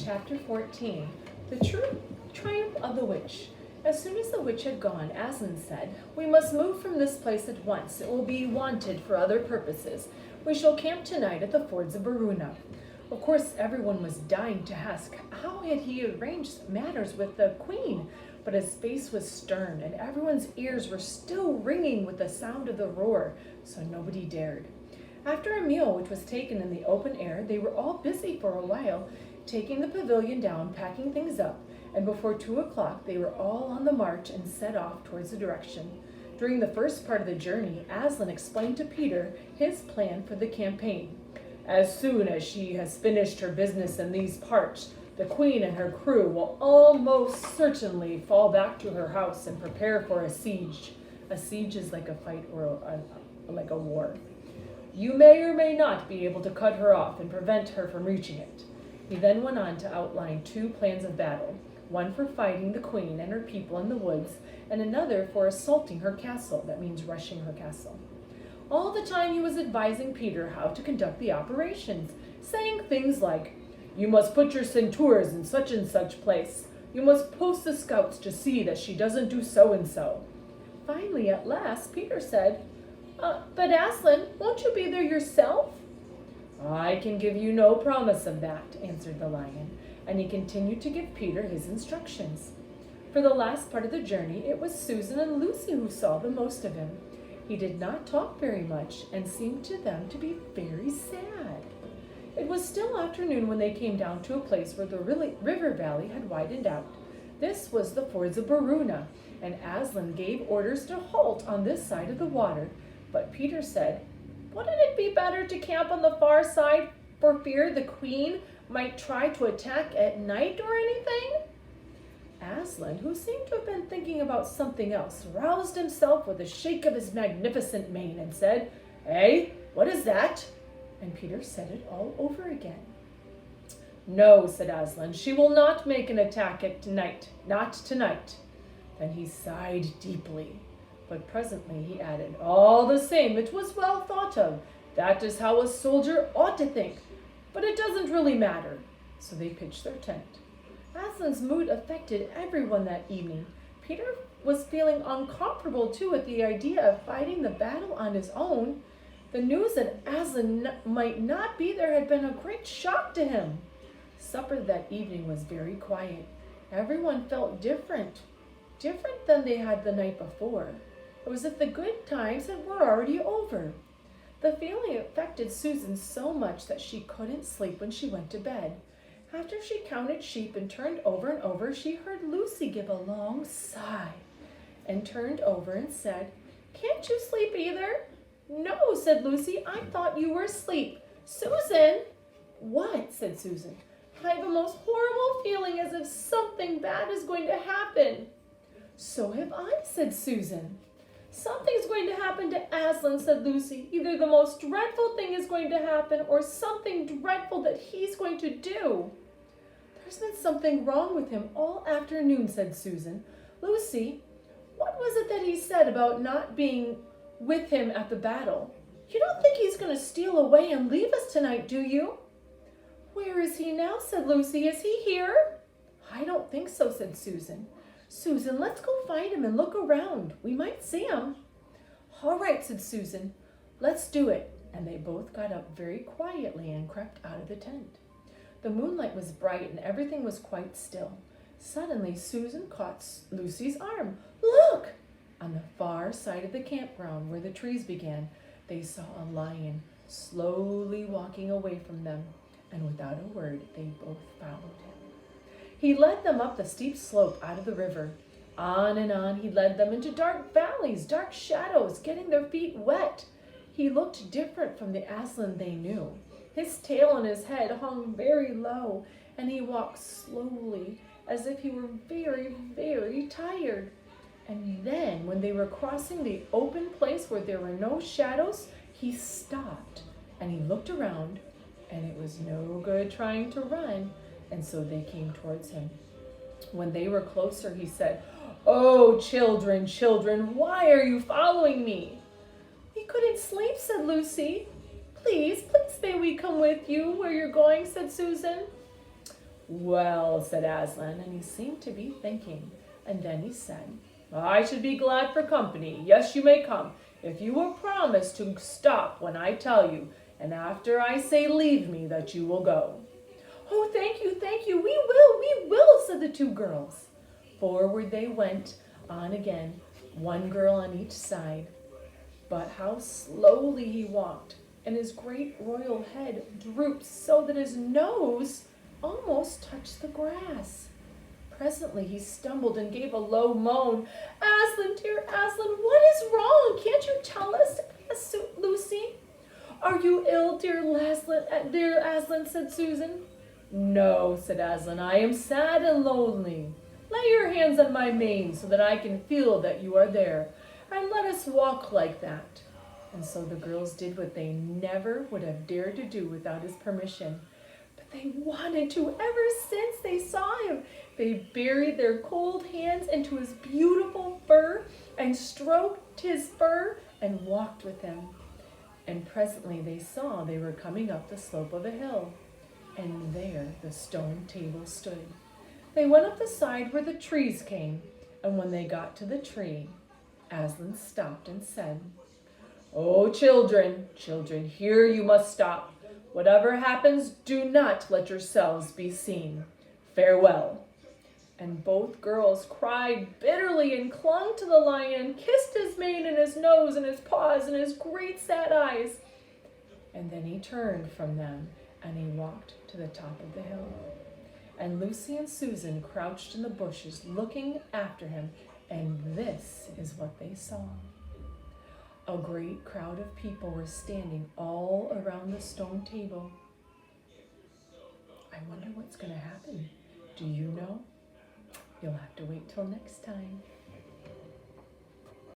Chapter 14. The True Triumph of the Witch. As soon as the witch had gone, Aslan said, "We must move from this place at once. It will be wanted for other purposes. We shall camp tonight at the fords of Baruna." Of course, everyone was dying to ask how had he arranged matters with the queen, but his face was stern, and everyone's ears were still ringing with the sound of the roar, so nobody dared. After a meal which was taken in the open air, they were all busy for a while, taking the pavilion down, packing things up, and before 2 o'clock they were all on the march and set off towards the direction. During the first part of the journey, Aslan explained to Peter his plan for the campaign. "As soon as she has finished her business in these parts, the queen and her crew will almost certainly fall back to her house and prepare for a siege." A siege is like a fight or like a war. "You may or may not be able to cut her off and prevent her from reaching it." He then went on to outline 2 plans of battle, one for fighting the queen and her people in the woods, and another for assaulting her castle, that means rushing her castle. All the time he was advising Peter how to conduct the operations, saying things like, "You must put your centaurs in such and such place. You must post the scouts to see that she doesn't do so and so." Finally, at last, Peter said, "But Aslan, won't you be there yourself?" "I can give you no promise of that," answered the lion, and he continued to give Peter his instructions. For the last part of the journey, it was Susan and Lucy who saw the most of him. He did not talk very much and seemed to them to be very sad. It was still afternoon when they came down to a place where the river valley had widened out. This was the fords of Baruna, and Aslan gave orders to halt on this side of the water, but Peter said, "Wouldn't it be better to camp on the far side for fear the queen might try to attack at night or anything?" Aslan, who seemed to have been thinking about something else, roused himself with a shake of his magnificent mane and said, "Eh, what is that?" And Peter said it all over again. "No," said Aslan, "she will not make an attack at night, not tonight." Then he sighed deeply. But presently he added, "All the same, it was well thought of. That is how a soldier ought to think. But it doesn't really matter." So they pitched their tent. Aslan's mood affected everyone that evening. Peter was feeling uncomfortable too at the idea of fighting the battle on his own. The news that Aslan might not be there had been a great shock to him. Supper that evening was very quiet. Everyone felt different than they had the night before. It was as if the good times were already over. The feeling affected Susan so much that she couldn't sleep when she went to bed. After she counted sheep and turned over and over, she heard Lucy give a long sigh and turned over and said, "Can't you sleep either?" "No," said Lucy, "I thought you were asleep." "Susan!" "What?" said Susan. "I have a most horrible feeling as if something bad is going to happen." "So have I," said Susan. "Something's going to happen to Aslan," said Lucy. "Either the most dreadful thing is going to happen or something dreadful that he's going to do." "There's been something wrong with him all afternoon," said Susan. "Lucy, what was it that he said about not being with him at the battle? You don't think he's going to steal away and leave us tonight, do you?" "Where is he now?" said Lucy. "Is he here?" "I don't think so," said Susan. "Susan, let's go find him and look around. We might see him." "All right," said Susan. "Let's do it." And they both got up very quietly and crept out of the tent. The moonlight was bright and everything was quite still. Suddenly, Susan caught Lucy's arm. "Look!" On the far side of the campground where the trees began, they saw a lion slowly walking away from them, and without a word, they both followed him. He led them up the steep slope out of the river. On and on he led them into dark valleys, dark shadows, getting their feet wet. He looked different from the Aslan they knew. His tail and his head hung very low, and he walked slowly, as if he were very, very tired. And then, when they were crossing the open place where there were no shadows, he stopped, and he looked around, and it was no good trying to run, and so they came towards him. When they were closer, he said, "Oh, children, children, why are you following me?" "We couldn't sleep," said Lucy. Please may we come with you where you're going," said Susan. Well, said Aslan, and he seemed to be thinking. And then he said, I should be glad for company. Yes, you may come, if you will promise to stop when I tell you, and after I say leave me, that you will go. Oh, thank you, we will, said the two girls. Forward they went on again, one girl on each side. But how slowly he walked, and his great royal head drooped so that his nose almost touched the grass. Presently he stumbled and gave a low moan. Aslan, dear Aslan, what is wrong? Can't you tell us? Asked Lucy. Are you ill, dear Aslan, said Susan. No, said Aslan, I am sad and lonely. Lay your hands on my mane so that I can feel that you are there, and let us walk like that. And so the girls did what they never would have dared to do without his permission. But they wanted to ever since they saw him. They buried their cold hands into his beautiful fur and stroked his fur and walked with him. And presently they saw they were coming up the slope of a hill, and there the stone table stood. They went up the side where the trees came, and when they got to the tree, Aslan stopped and said, Oh, children, here you must stop. Whatever happens, do not let yourselves be seen. Farewell. And both girls cried bitterly and clung to the lion and kissed his mane and his nose and his paws and his great sad eyes. And then he turned from them and he walked to the top of the hill. And Lucy and Susan crouched in the bushes looking after him, and this is what they saw. A great crowd of people were standing all around the stone table. I wonder what's going to happen. Do you know? You'll have to wait till next time.